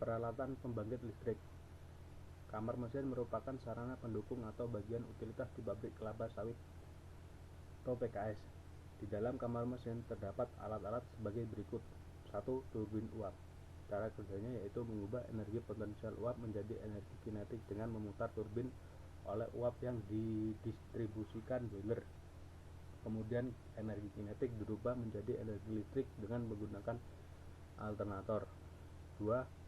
Peralatan pembangkit listrik. Kamar mesin merupakan sarana pendukung atau bagian utilitas di pabrik kelapa sawit atau PKS. Di dalam kamar mesin terdapat alat-alat sebagai berikut. 1. Turbin uap. Cara kerjanya yaitu mengubah energi potensial uap menjadi energi kinetik dengan memutar turbin oleh uap yang didistribusikan boiler. Kemudian energi kinetik dirubah menjadi energi listrik dengan menggunakan alternator. 2.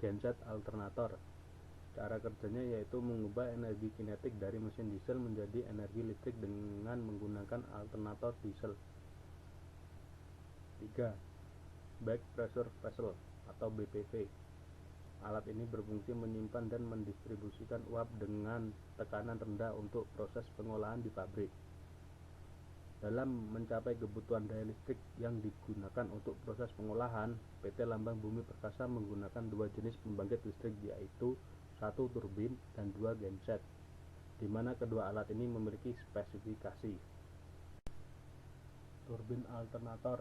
Genset alternator. Cara kerjanya yaitu mengubah energi kinetik dari mesin diesel menjadi energi listrik dengan menggunakan alternator diesel. 3. Back pressure vessel atau BPV. Alat ini berfungsi menyimpan dan mendistribusikan uap dengan tekanan rendah untuk proses pengolahan di pabrik. Dalam mencapai kebutuhan daya listrik yang digunakan untuk proses pengolahan, PT Lambang Bumi Perkasa menggunakan dua jenis pembangkit listrik, yaitu 1 turbin dan 2 genset, di mana kedua alat ini memiliki spesifikasi. Turbin alternator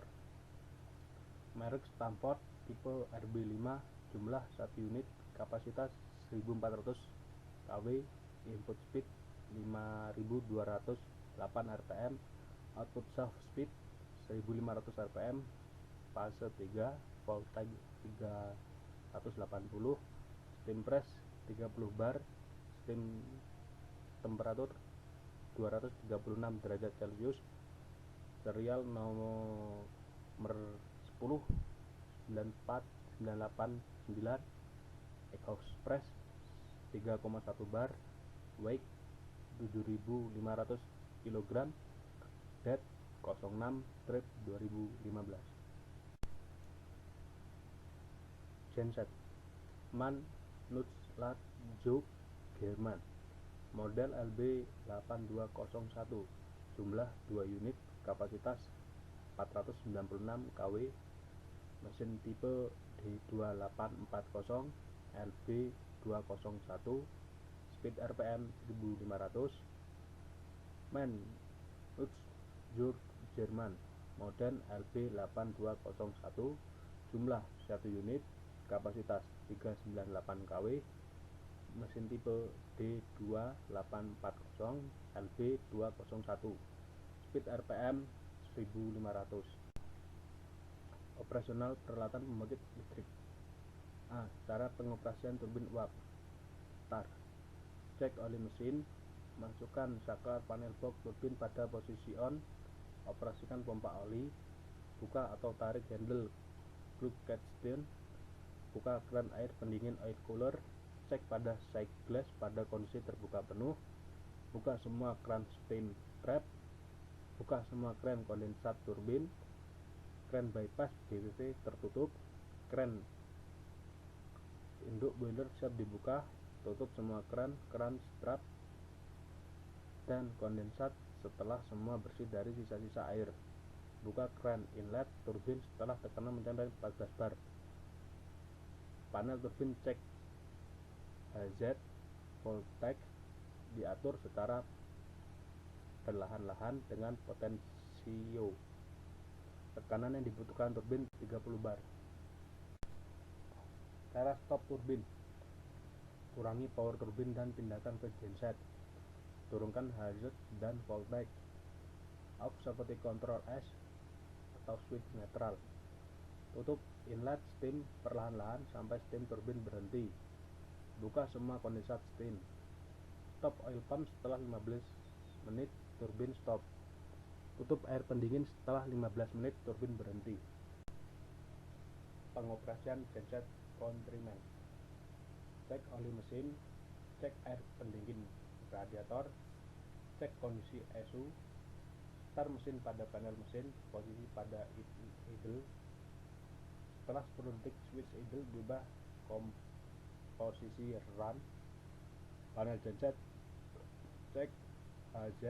merek Stamford, tipe RB5, jumlah 1 unit, kapasitas 1400 kW, input speed 5208 rpm, output shaft speed 1500 rpm, fase 3, voltage 380, steam press 30 bar, steam temperatur 236 derajat Celcius, serial nomor 10 94989, exhaust press 3,1 bar, weight 7500 kg, date 06/2015. Genset MAN Nutzlad Zug Jerman, model LB8201, jumlah 2 unit, kapasitas 496 kW, mesin tipe D2840 LB201, speed RPM 1500. MAN Nutzlad Jerman, model LB8201, jumlah 1 unit, kapasitas 398 kW, mesin tipe D2840 LB201, speed RPM 1500. Operasional peralatan pembangkit listrik. A. Cara pengoperasian turbin uap. Start. Cek oli mesin, masukkan saklar panel box turbin pada posisi on, operasikan pompa oli, buka atau tarik handle plug catch, buka keran air pendingin oil cooler, cek pada side glass pada kondisi terbuka penuh, buka semua keran steam trap, buka semua keran kondensat turbin, keran bypass BPV tertutup, keran induk boiler siap dibuka, tutup semua keran strap dan kondensat setelah semua bersih dari sisa-sisa air. Buka keran inlet turbin setelah tekanan mencapai 14 bar. Panel turbin cek HZ voltage diatur secara perlahan-lahan dengan potensio. Tekanan yang dibutuhkan turbin 30 bar. Cara stop turbin. Kurangi power turbin dan pindahkan ke genset. Turunkan HZ dan voltage. Off seperti kontrol S atau switch netral. Tutup inlet steam perlahan-lahan sampai steam turbin berhenti. Buka semua kondensat steam. Stop oil pump setelah 15 menit turbin stop. Tutup air pendingin setelah 15 menit turbin berhenti. Pengoperasian genset countryman. Cek oli mesin, cek air pendingin radiator, cek kondisi ESU, start mesin pada panel mesin, posisi pada idle. Setelah 10 detik switch idle berubah komposisi run. Panel genset cek HZ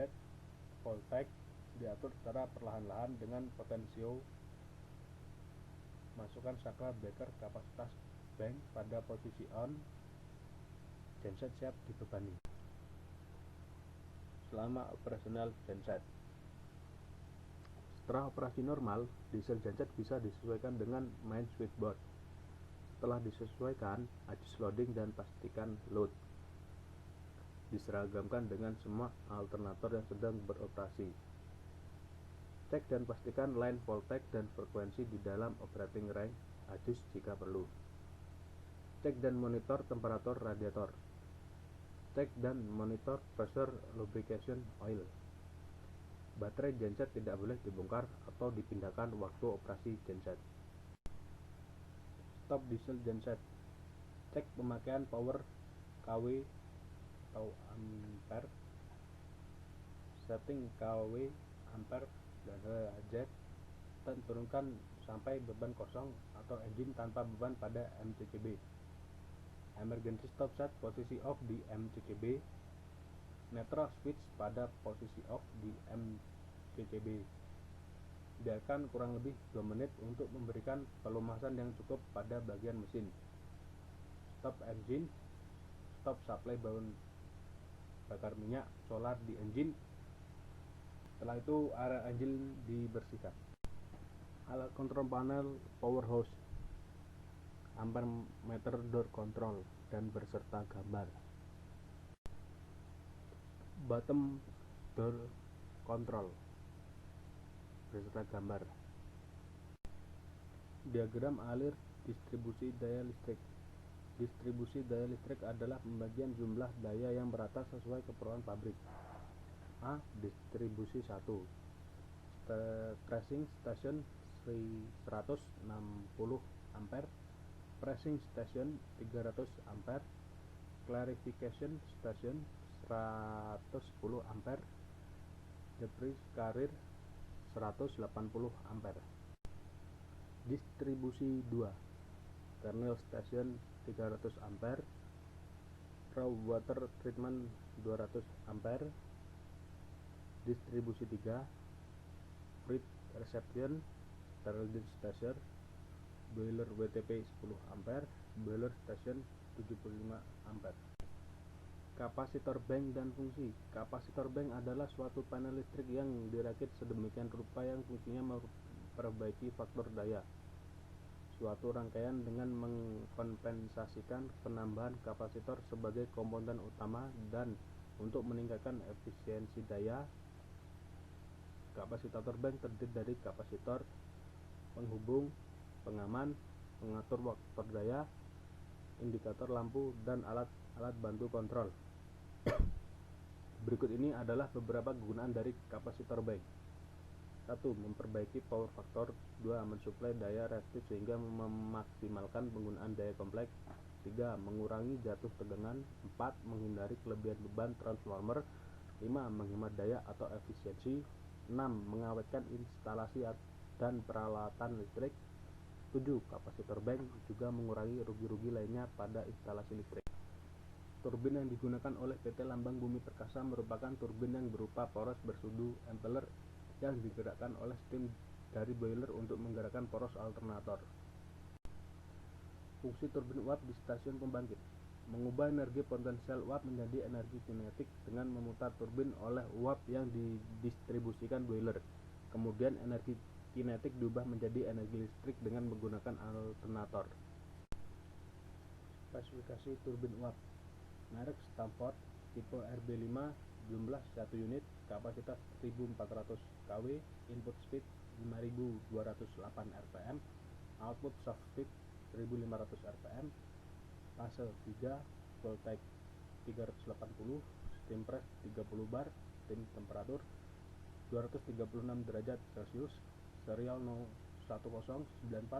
voltage diatur secara perlahan-lahan dengan potensio. Masukkan saklar breaker kapasitas bank pada posisi on. Genset siap dibebani. Selama operasional genset. Setelah operasi normal, diesel genset bisa disesuaikan dengan main switchboard. Setelah disesuaikan, adjust loading dan pastikan load. Diseragamkan dengan semua alternator yang sedang beroperasi. Cek dan pastikan line voltage dan frekuensi di dalam operating range, adjust jika perlu. Cek dan monitor temperatur radiator. Cek dan monitor pressure lubrication oil. Baterai genset tidak boleh dibongkar atau dipindahkan waktu operasi genset. Stop diesel genset. Cek pemakaian power kW atau ampere. Setting kW, ampere, dan Z, dan turunkan sampai beban kosong atau engine tanpa beban pada MCCB. Emergency stop set posisi off di MCCB. Neutral switch pada posisi off di MCCB. Biarkan kurang lebih 2 menit untuk memberikan pelumasan yang cukup pada bagian mesin. Stop engine. Stop supply bahan bakar minyak solar di engine. Setelah itu area engine dibersihkan. Alat kontrol panel power hose, ampere meter door control, dan berserta gambar. Bottom door control beserta gambar. Diagram alir distribusi daya listrik. Distribusi daya listrik adalah pembagian jumlah daya yang merata sesuai keperluan pabrik. A. Distribusi 1. Tracing station 160 ampere, pressing station 300 ampere, clarification station 110 ampere, debris carrier 180 ampere. Distribusi 2. Kernel station 300 ampere, raw water treatment 200 ampere. Distribusi 3. Freight reception sterilization station, boiler WTP 10 ampere, boiler station 75 ampere. Kapasitor bank dan fungsi. Kapasitor bank adalah suatu panel listrik yang dirakit sedemikian rupa yang fungsinya memperbaiki faktor daya suatu rangkaian dengan mengkompensasikan penambahan kapasitor sebagai komponen utama dan untuk meningkatkan efisiensi daya. Kapasitor bank terdiri dari kapasitor, penghubung, pengaman, pengatur faktor daya, indikator lampu, dan alat bantu kontrol. Berikut ini adalah beberapa kegunaan dari kapasitor bank. 1. Memperbaiki power factor. 2. Mensuplai daya reaktif sehingga memaksimalkan penggunaan daya kompleks. 3. Mengurangi jatuh tegangan. 4. Menghindari kelebihan beban transformer. 5. Menghemat daya atau efisiensi. 6. Mengawetkan instalasi dan peralatan listrik. 7. Kapasitor bank juga mengurangi rugi-rugi lainnya pada instalasi listrik. Turbin yang digunakan oleh PT Lambang Bumi Perkasa merupakan turbin yang berupa poros bersudu impeller yang digerakkan oleh steam dari boiler untuk menggerakkan poros alternator. Fungsi turbin uap di stasiun pembangkit. Mengubah energi potensial uap menjadi energi kinetik dengan memutar turbin oleh uap yang didistribusikan boiler. Kemudian energi kinetik diubah menjadi energi listrik dengan menggunakan alternator. Spesifikasi turbin uap. Merek Stamford, tipe RB5, jumlah 1 unit, kapasitas 1400 kW, input speed 5208 rpm, output shaft speed 1500 rpm, fase 3, voltage 380, steam press 30 bar, steam temperatur 236 derajat Celcius, serial 1094989,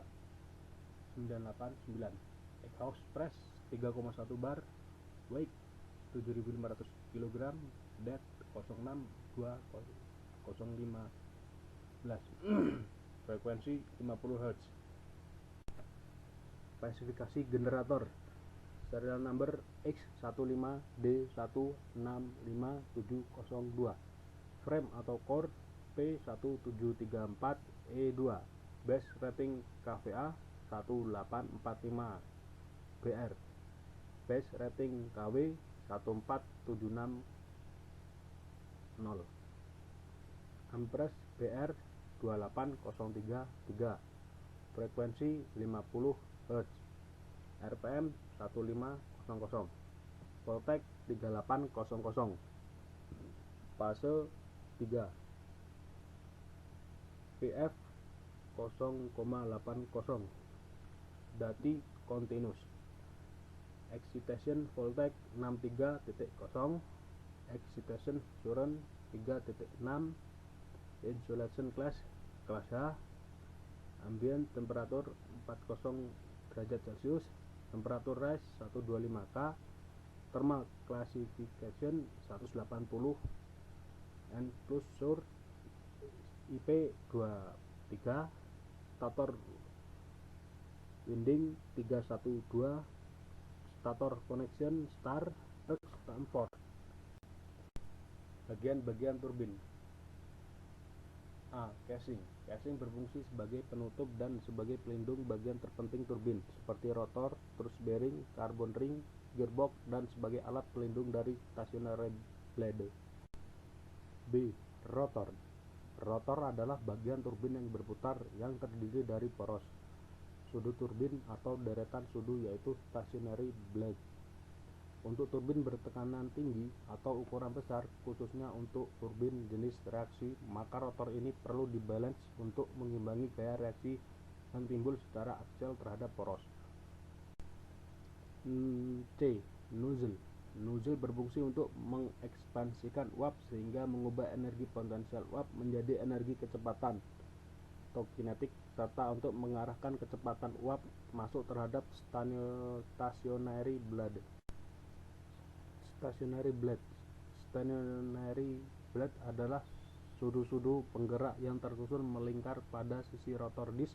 exhaust press 3,1 bar, weight 7500 kg, depth 06205, frekuensi 50 Hz. Spesifikasi generator. Serial number X15D165702. Frame atau core P1734E2. Base rating KVA 1845 BR. Base rating KW 14760. Amperes BR 28033. Frekuensi 50 Hz. RPM 1500, Voltec 3800, fase 3, VF 0,80, Dati continuous, excitation Voltec 63.0, excitation current 3.6, insulation class kelas H, ambient temperatur 40 derajat Celcius, temperatur rise 125 K, thermal classification 180, N plus sur IP 23, stator winding 312, stator connection star Stanford. Bagian-bagian turbin. A. Casing. Casing berfungsi sebagai penutup dan sebagai pelindung bagian terpenting turbin seperti rotor, truss bearing, carbon ring, gearbox, dan sebagai alat pelindung dari stationary blade. B. Rotor. Rotor adalah bagian turbin yang berputar yang terdiri dari poros sudu turbin atau deretan sudu, yaitu stationary blade. Untuk turbin bertekanan tinggi atau ukuran besar, khususnya untuk turbin jenis reaksi, maka rotor ini perlu dibalance untuk mengimbangi gaya reaksi yang timbul secara aksial terhadap poros. C. Nozzle. Nozzle berfungsi untuk mengekspansikan uap sehingga mengubah energi potensial uap menjadi energi kecepatan atau kinetik, serta untuk mengarahkan kecepatan uap masuk terhadap stationary blade. Stationary blade adalah sudu-sudu penggerak yang tersusun melingkar pada sisi rotor disk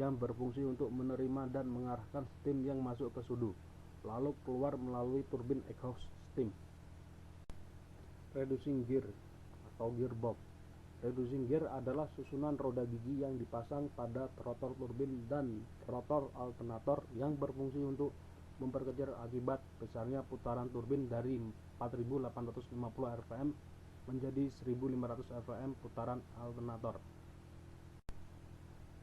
yang berfungsi untuk menerima dan mengarahkan steam yang masuk ke sudu, lalu keluar melalui turbin exhaust steam. Reducing gear atau gearbox. Reducing gear adalah susunan roda gigi yang dipasang pada rotor turbin dan rotor alternator yang berfungsi untuk memperkecil akibat besarnya putaran turbin dari 4850 rpm menjadi 1500 rpm putaran alternator.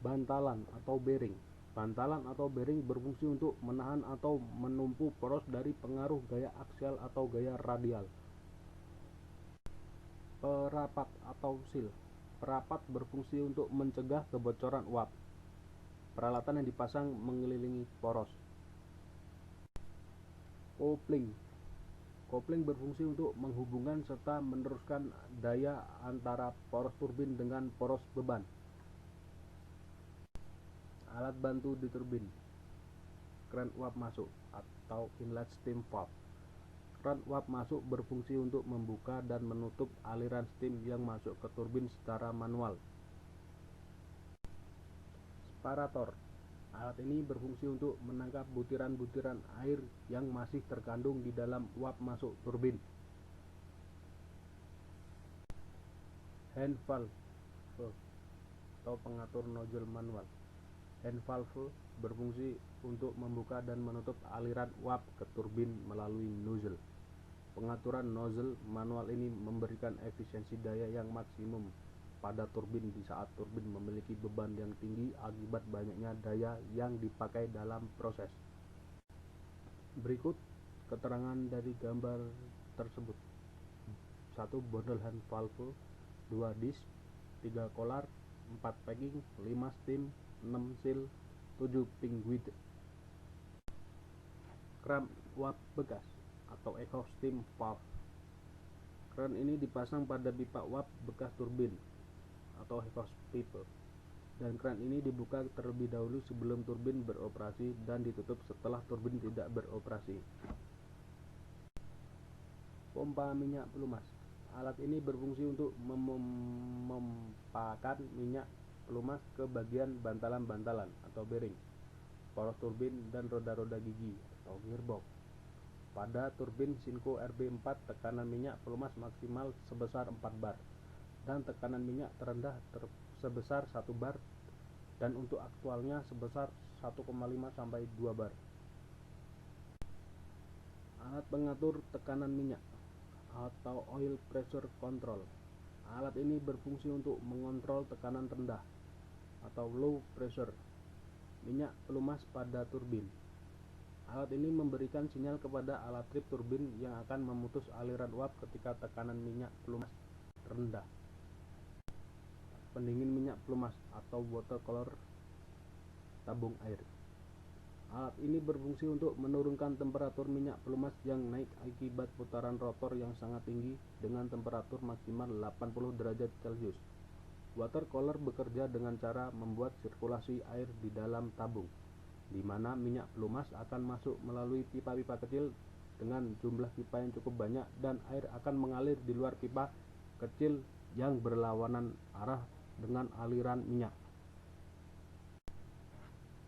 Bantalan atau bearing. Bantalan atau bearing berfungsi untuk menahan atau menumpu poros dari pengaruh gaya aksial atau gaya radial. Perapat atau seal. Perapat berfungsi untuk mencegah kebocoran uap. Peralatan yang dipasang mengelilingi poros. Coupling. Coupling berfungsi untuk menghubungkan serta meneruskan daya antara poros turbin dengan poros beban. Alat bantu di turbin. Keran uap masuk atau inlet steam valve. Keran uap masuk berfungsi untuk membuka dan menutup aliran steam yang masuk ke turbin secara manual. Separator. Alat ini berfungsi untuk menangkap butiran-butiran air yang masih terkandung di dalam uap masuk turbin. Hand valve atau pengatur nozzle manual. Hand valve berfungsi untuk membuka dan menutup aliran uap ke turbin melalui nozzle. Pengaturan nozzle manual ini memberikan efisiensi daya yang maksimum pada turbin di saat turbin memiliki beban yang tinggi akibat banyaknya daya yang dipakai dalam proses. Berikut keterangan dari gambar tersebut. 1. Bondel hand valve, 2 disk, 3 kolar, 4 packing, 5 steam, 6 seal, 7 pingguid. Keran uap bekas atau exhaust steam valve. Keran ini dipasang pada pipa uap bekas turbin atau exhaust pipe, dan keran ini dibuka terlebih dahulu sebelum turbin beroperasi dan ditutup setelah turbin tidak beroperasi. Pompa minyak pelumas. Alat ini berfungsi untuk memompakan minyak pelumas ke bagian bantalan-bantalan atau bearing, poros turbin, dan roda-roda gigi atau gearbox. Pada turbin Sinco RB4, tekanan minyak pelumas maksimal sebesar 4 bar dan tekanan minyak terendah sebesar 1 bar, dan untuk aktualnya sebesar 1,5 sampai 2 bar. Alat pengatur tekanan minyak atau oil pressure control. Alat ini berfungsi untuk mengontrol tekanan rendah atau low pressure minyak pelumas pada turbin. Alat ini memberikan sinyal kepada alat trip turbin yang akan memutus aliran uap ketika tekanan minyak pelumas rendah. Pendingin minyak pelumas atau water cooler tabung air. Alat ini berfungsi untuk menurunkan temperatur minyak pelumas yang naik akibat putaran rotor yang sangat tinggi dengan temperatur maksimal 80 derajat Celcius. Water cooler bekerja dengan cara membuat sirkulasi air di dalam tabung, di mana minyak pelumas akan masuk melalui pipa-pipa kecil dengan jumlah pipa yang cukup banyak dan air akan mengalir di luar pipa kecil yang berlawanan arah dengan aliran minyak.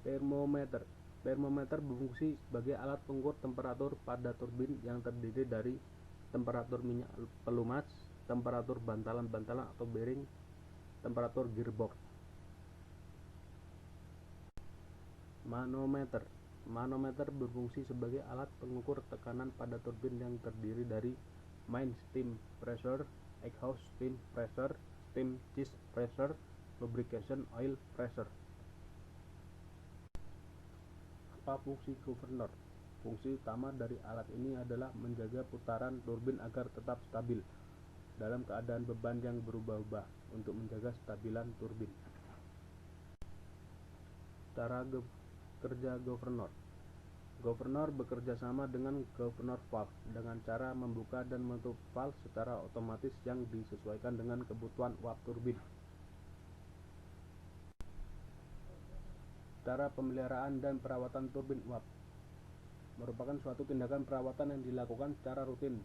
Termometer berfungsi sebagai alat pengukur temperatur pada turbin yang terdiri dari temperatur minyak pelumas, temperatur bantalan-bantalan atau bearing, temperatur gearbox. Manometer berfungsi sebagai alat pengukur tekanan pada turbin yang terdiri dari main steam pressure, exhaust steam pressure, steam cheese pressure, lubrication oil pressure. Apa fungsi governor? Fungsi utama dari alat ini adalah menjaga putaran turbin agar tetap stabil dalam keadaan beban yang berubah-ubah untuk menjaga stabilan turbin. Cara kerja governor. Governor bekerja sama dengan governor valve dengan cara membuka dan menutup valve secara otomatis yang disesuaikan dengan kebutuhan uap turbin. Cara pemeliharaan dan perawatan turbin uap merupakan suatu tindakan perawatan yang dilakukan secara rutin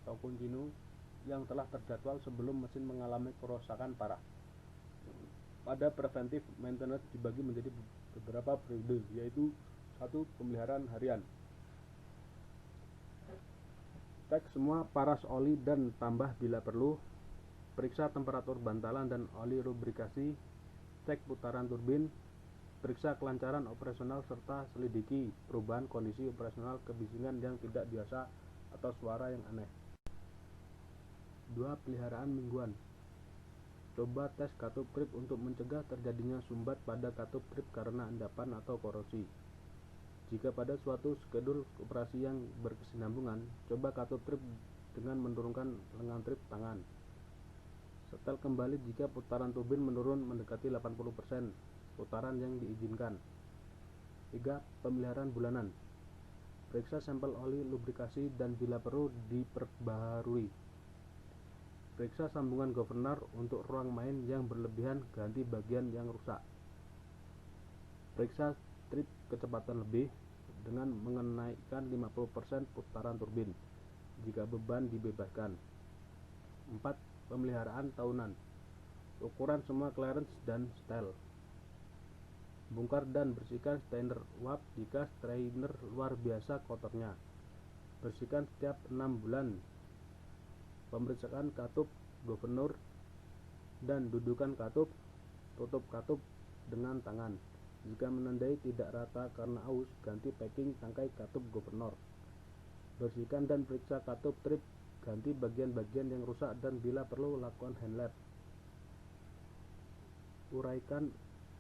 atau kontinu yang telah terjadwal sebelum mesin mengalami kerusakan parah. Pada preventive maintenance dibagi menjadi beberapa periode, yaitu 1. Pemeliharaan harian. Cek semua paras oli dan tambah bila perlu. Periksa temperatur bantalan dan oli lubrikasi. Cek putaran turbin. Periksa kelancaran operasional serta selidiki perubahan kondisi operasional kebisingan yang tidak biasa atau suara yang aneh. 2. Peliharaan mingguan. Coba tes katup trip untuk mencegah terjadinya sumbat pada katup trip karena endapan atau korosi. Jika pada suatu skedul operasi yang berkesinambungan, coba katup trip dengan menurunkan lengan trip tangan. Setel kembali jika putaran turbin menurun mendekati 80% putaran yang diizinkan. 3. Pemeliharaan bulanan. Periksa sampel oli lubrikasi dan bila perlu diperbaharui. Periksa sambungan governor untuk ruang main yang berlebihan, ganti bagian yang rusak. Periksa trip kecepatan lebih dengan mengenaikan 50% putaran turbin jika beban dibebaskan. 4. Pemeliharaan tahunan. Ukuran semua clearance dan setel. Bongkar dan bersihkan strainer uap jika strainer luar biasa kotornya. Bersihkan setiap 6 bulan. Pemeriksaan katup governor dan dudukan katup. Tutup katup dengan tangan. Jika menandai tidak rata karena aus, ganti packing tangkai katup governor. Bersihkan dan periksa katup trip, ganti bagian-bagian yang rusak dan bila perlu lakukan hand lap. Uraikan,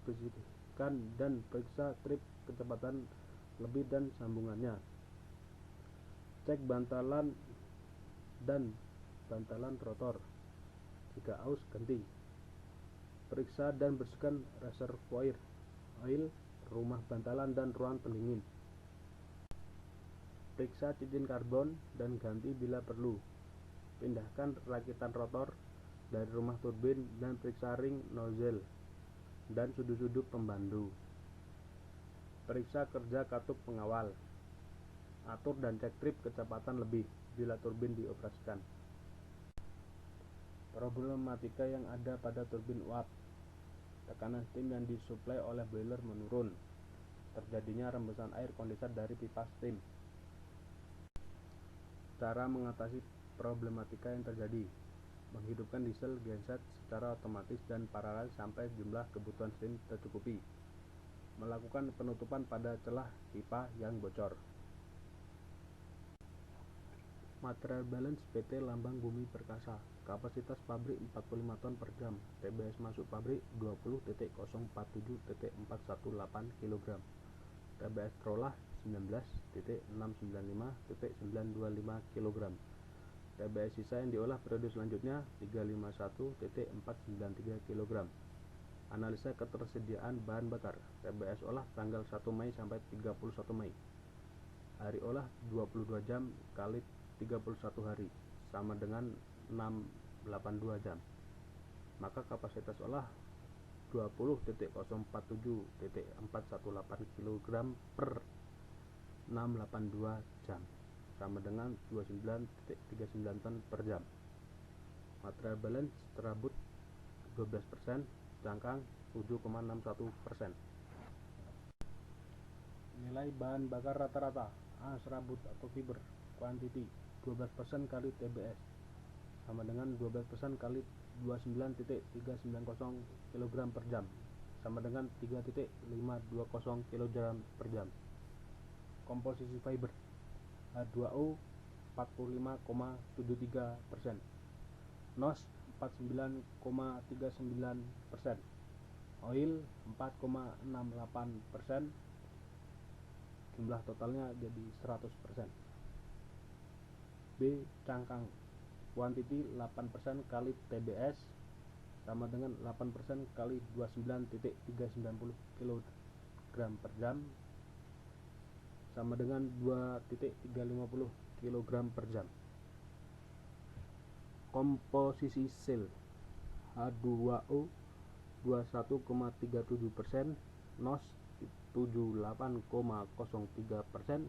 bersihkan dan periksa trip kecepatan lebih dan sambungannya. Cek bantalan dan bantalan rotor. Jika aus, ganti. Periksa dan bersihkan reservoir oil, rumah bantalan dan ruang pendingin. Periksa cincin karbon dan ganti bila perlu. Pindahkan rakitan rotor dari rumah turbin dan periksa ring nozzle dan sudut-sudut pembantu. Periksa kerja katup pengawal. Atur dan cek trip kecepatan lebih bila turbin dioperasikan. Problematika yang ada pada turbin uap. Tekanan steam yang disuplai oleh boiler menurun. Terjadinya rembesan air kondensat dari pipa steam. Cara mengatasi problematika yang terjadi. Menghidupkan diesel genset secara otomatis dan paralel sampai jumlah kebutuhan steam tercukupi. Melakukan penutupan pada celah pipa yang bocor. Material balance PT Lambang Bumi Perkasa. Kapasitas pabrik 45 ton per jam. TBS masuk pabrik 20.047.418 kg. TBS trolah 19.695.925 kg. TBS sisa yang diolah periode selanjutnya 351.493 kg. Analisa ketersediaan bahan bakar. TBS olah tanggal 1 Mei sampai 31 Mei. Hari olah 22 jam kali 31 hari sama dengan 682 jam. Maka kapasitas olah 20.047.418 kg per 682 jam sama dengan 29.39 ton per jam. Material balance serabut 12%, cangkang 7,61%. Nilai bahan bakar rata-rata A serabut atau fiber quantity 12% kali TBS sama dengan 12% kali 29.390 kg per jam sama dengan 3.520 kg per jam. Komposisi fiber H2O 45,73%, NOS 49,39%, oil 4,68%, jumlah totalnya jadi 100%. B cangkang quantity 8% kali TBS sama dengan 8% kali 29.390 kg per jam sama dengan 2.350 kg per jam. Komposisi sel H2O 21,37%, NOS 78,03%,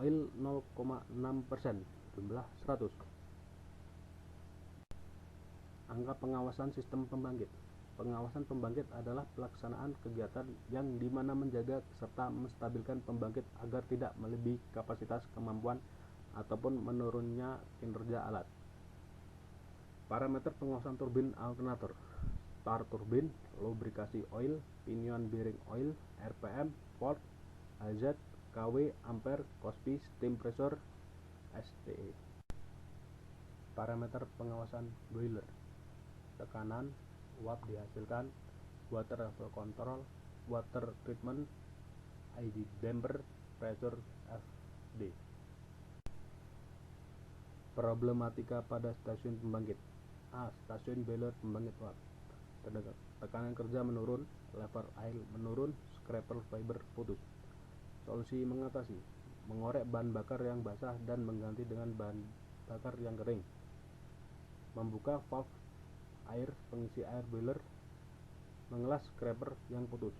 oil 0,6%, jumlah 100. Angka pengawasan sistem pembangkit. Pengawasan pembangkit adalah pelaksanaan kegiatan yang dimana menjaga serta menstabilkan pembangkit agar tidak melebihi kapasitas kemampuan ataupun menurunnya kinerja alat. Parameter pengawasan turbin alternator. Star turbin, lubrikasi oil, pinion bearing oil, RPM, volt, HZ, kW, ampere, Cosby, steam pressure, STE. Parameter pengawasan boiler. Tekanan, uap dihasilkan, water level control, water treatment, ID damper, pressure, FD. Problematika pada stasiun pembangkit. A. Stasiun boiler pembangkit uap. Tekanan kerja menurun, level air menurun, scraper fiber putus. Solusi mengatasi: mengorek bahan bakar yang basah dan mengganti dengan bahan bakar yang kering, membuka valve air pengisi air boiler, mengelas scraper yang putus.